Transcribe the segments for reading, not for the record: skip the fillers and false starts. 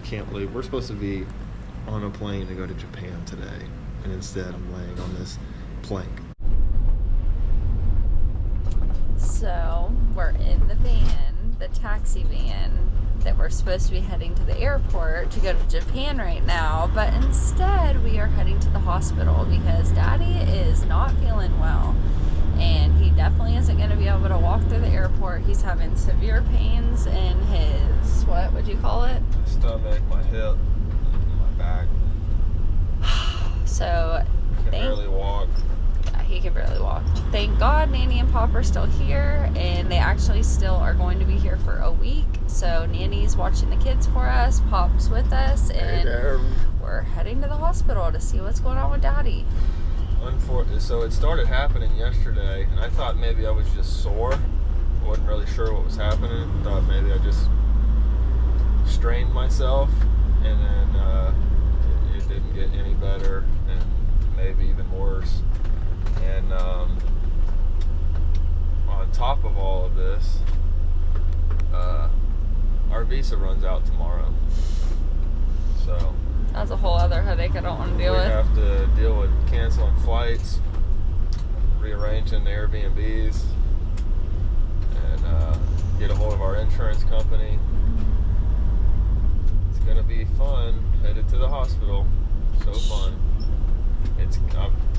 can't believe we're supposed to be on a plane to go to Japan today, and instead I'm laying on this plank. So we're in the van, the taxi van, that we're supposed to be heading to the airport to go to Japan right now, but instead we are heading to the hospital because Daddy is not feeling well, and he definitely isn't going to be able to walk through the airport. He's having severe pains in his, what would you call it? My stomach, my hip, my back. So Can barely walk. Yeah, he can barely walk. Thank God Nannie and Pop are still here, and they actually still are going to be here for a week. So Nannie's watching the kids for us, Pop's with us, and we're heading to the hospital to see what's going on with Daddy. So it started happening yesterday, and I thought maybe I was just sore. I wasn't really sure what was happening. Thought maybe I just strained myself, and then it didn't get any better, and maybe even worse. And on top of all of this, our visa runs out tomorrow. So that's a whole other headache I don't want to deal with. We have to deal with canceling flights, rearranging the Airbnbs, and get a hold of our insurance company. It's gonna be fun. Headed to the hospital. So fun.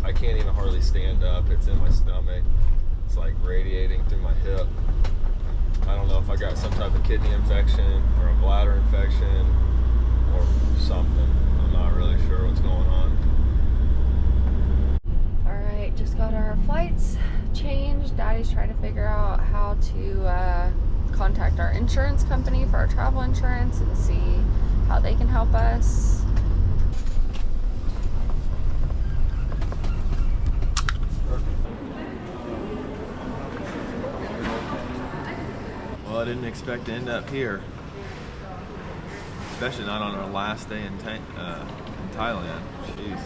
I can't even hardly stand up. It's in my stomach. It's like radiating through my hip. I don't know if I got some type of kidney infection or a bladder infection or something. I'm not really sure what's going on. Alright, just got our flights changed. Daddy's trying to figure out how to contact our insurance company for our travel insurance and see how they can help us. Well, I didn't expect to end up here, especially not on our last day in Thailand. Jeez.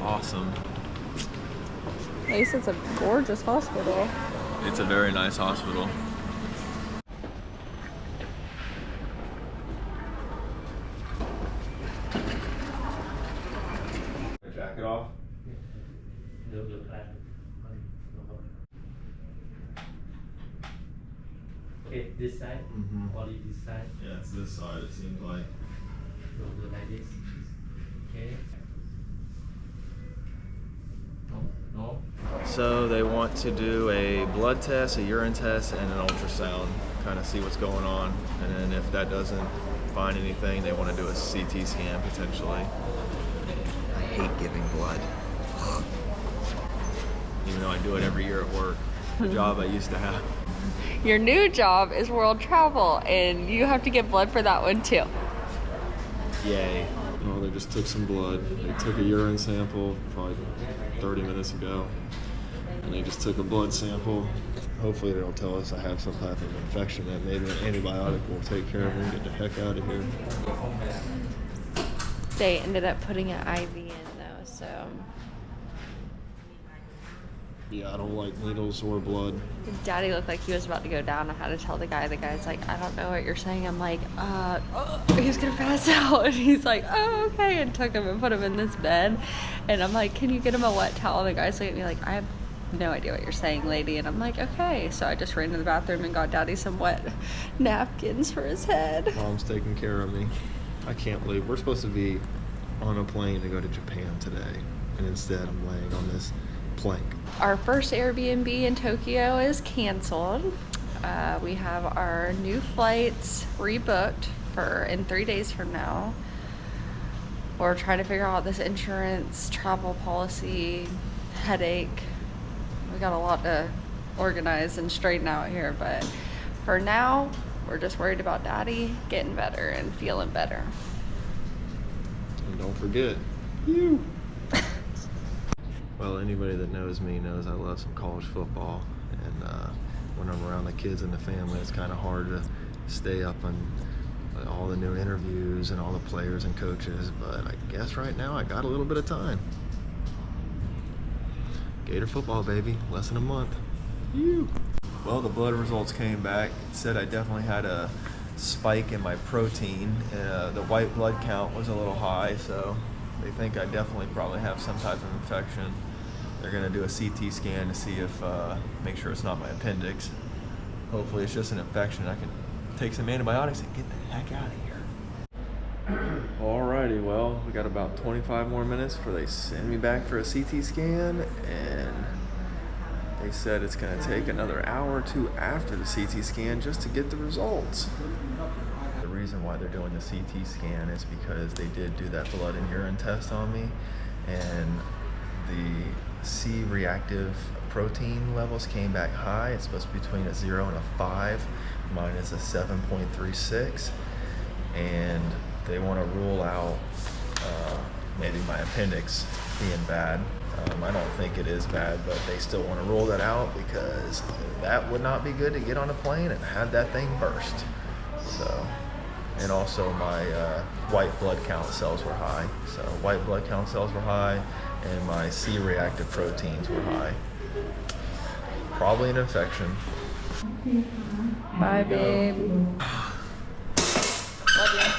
Awesome. At least it's a gorgeous hospital. It's a very nice hospital. Jacket off. Okay, this side, only this side. Yeah, it's this side, it seems like. Go like this. Okay. No. So they want to do a blood test, a urine test, and an ultrasound, kind of see what's going on. And then if that doesn't find anything, they want to do a CT scan potentially. I hate giving blood. Even though I do it every year at work. The job I used to have. Your new job is world travel, and you have to get blood for that one too. Yay. Oh, they just took some blood. They took a urine sample probably 30 minutes ago, and they just took a blood sample. Hopefully they'll tell us I have some type of infection that maybe an antibiotic will take care of and get the heck out of here. They ended up putting an IV in though, so. Yeah, I don't like needles or blood. Daddy looked like he was about to go down. I had to tell the guy's like, I don't know what you're saying. I'm like, he's gonna pass out. And he's like, oh, okay. And took him and put him in this bed. And I'm like, can you get him a wet towel? And the guy's looking at me like, I have no idea what you're saying, lady. And I'm like, okay. So I just ran to the bathroom and got Daddy some wet napkins for his head. Mom's taking care of me. I can't believe we're supposed to be on a plane to go to Japan today, and instead I'm laying on this plank. Our first Airbnb in Tokyo is canceled. We have our new flights rebooked for in 3 days from now. We're trying to figure out this insurance, travel policy, headache. We got a lot to organize and straighten out here, but for now, we're just worried about Daddy getting better and feeling better. And don't forget, you. Well, anybody that knows me knows I love some college football, and when I'm around the kids and the family, it's kind of hard to stay up on all the new interviews and all the players and coaches, but I guess right now I got a little bit of time. Gator football, baby, less than a month. Well, the blood results came back. It said I definitely had a spike in my protein. The white blood count was a little high, so they think I definitely probably have some type of infection. They're gonna do a CT scan to see if, make sure it's not my appendix. Hopefully it's just an infection. I can take some antibiotics and get the heck out of here. Alrighty, well, we got about 25 more minutes before they send me back for a CT scan, and they said it's gonna take another hour or two after the CT scan just to get the results. The reason why they're doing the CT scan is because they did do that blood and urine test on me, and the C-reactive protein levels came back high. It's supposed to be between a 0 and a 5. Mine is a 7.36, and they want to rule out maybe my appendix being bad. I don't think it is bad, but they still want to rule that out because that would not be good to get on a plane and have that thing burst. So, and also my white blood count cells were high. So white blood count cells were high, and my C-reactive proteins were high. Probably an infection. Bye, babe. Love you.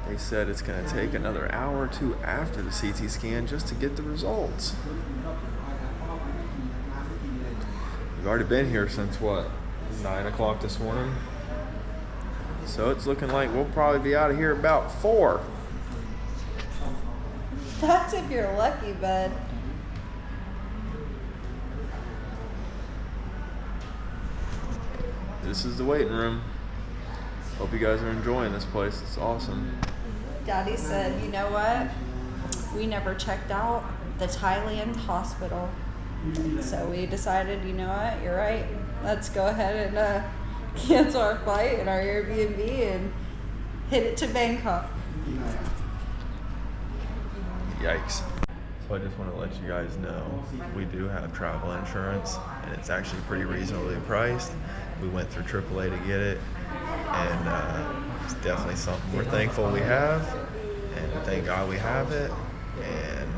They said it's going to take another hour or two after the CT scan just to get the results. We've already been here since what, 9 o'clock this morning? So it's looking like we'll probably be out of here about 4. That's if you're lucky, bud. This is the waiting room. Hope you guys are enjoying this place. It's awesome. Daddy said, you know what? We never checked out the Thailand hospital. So we decided, you know what? You're right. Let's go ahead and cancel our flight and our Airbnb and hit it to Bangkok. Yikes. So I just want to let you guys know we do have travel insurance, and it's actually pretty reasonably priced. We went through AAA to get it, and it's definitely something we're thankful we have, and thank God we have it. And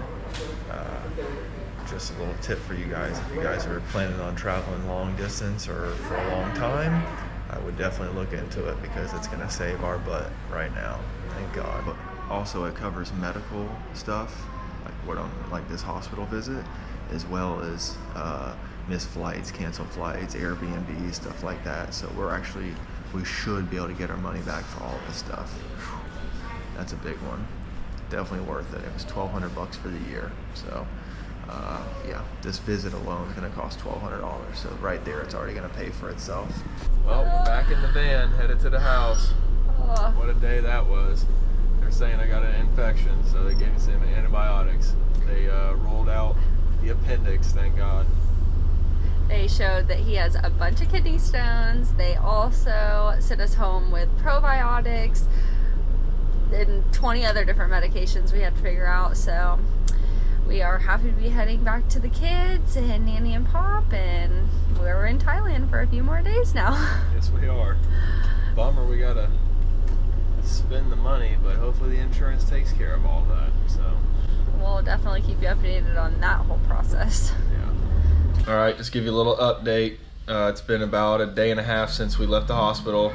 just a little tip for you guys: if you guys are planning on traveling long distance or for a long time, I would definitely look into it because it's going to save our butt right now. Thank God. But also, it covers medical stuff, like this hospital visit, as well as missed flights, canceled flights, Airbnb, stuff like that. So we should be able to get our money back for all this stuff. That's a big one. Definitely worth it. It was $1,200 for the year. So yeah, this visit alone is going to cost $1,200. So right there, it's already going to pay for itself. Well, we're back in the van, headed to the house. What a day that was. They're saying I got an infection, so they gave me some antibiotics. They rolled out the appendix, thank God. They showed that he has a bunch of kidney stones. They also sent us home with probiotics and 20 other different medications we had to figure out. So we are happy to be heading back to the kids and Nannie and Pop, and we're in Thailand for a few more days now. Yes, we are. Bummer we gotta spend the money, but hopefully the insurance takes care of all that. So we'll definitely keep you updated on that whole process. Yeah. All right, just give you a little update. It's been about a day and a half since we left the hospital.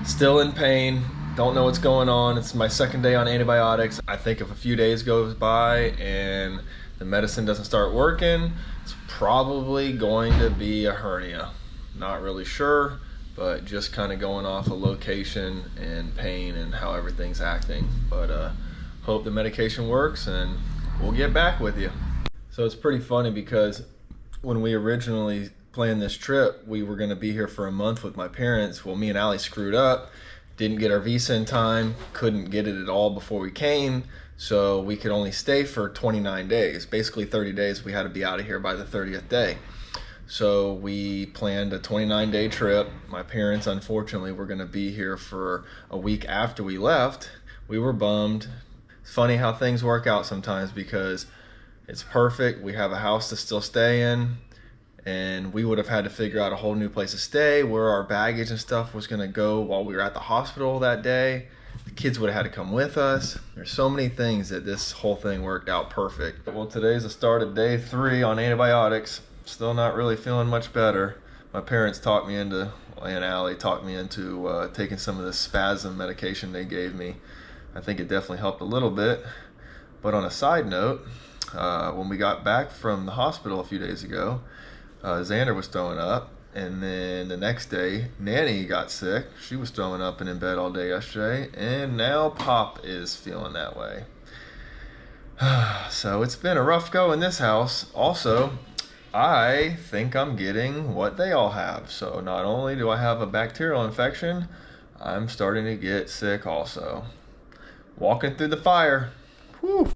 Still in pain. Don't know what's going on. It's my second day on antibiotics. I think if a few days goes by and the medicine doesn't start working, it's probably going to be a hernia. Not really sure, but just kind of going off of location and pain and how everything's acting. But hope the medication works and we'll get back with you. So it's pretty funny because when we originally planned this trip, we were going to be here for a month with my parents. Well, me and Allie screwed up, didn't get our visa in time, couldn't get it at all before we came, so we could only stay for 29 days. Basically 30 days, we had to be out of here by the 30th day. So we planned a 29-day trip. My parents, unfortunately, were going to be here for a week after we left. We were bummed. It's funny how things work out sometimes because it's perfect. We have a house to still stay in, and we would have had to figure out a whole new place to stay, where our baggage and stuff was going to go while we were at the hospital that day. The kids would have had to come with us. There's so many things that this whole thing worked out perfect. Well, today's the start of day 3 on antibiotics. Still not really feeling much better, my parents talked me into, and Allie talked me into taking some of the spasm medication they gave me. I think it definitely helped a little bit. But on a side note, when we got back from the hospital a few days ago, Xander was throwing up. And then the next day, Nanny got sick. She was throwing up and in bed all day yesterday. And now Pop is feeling that way. So it's been a rough go in this house. Also, I think I'm getting what they all have. So not only do I have a bacterial infection, I'm starting to get sick also. Walking through the fire. Whew.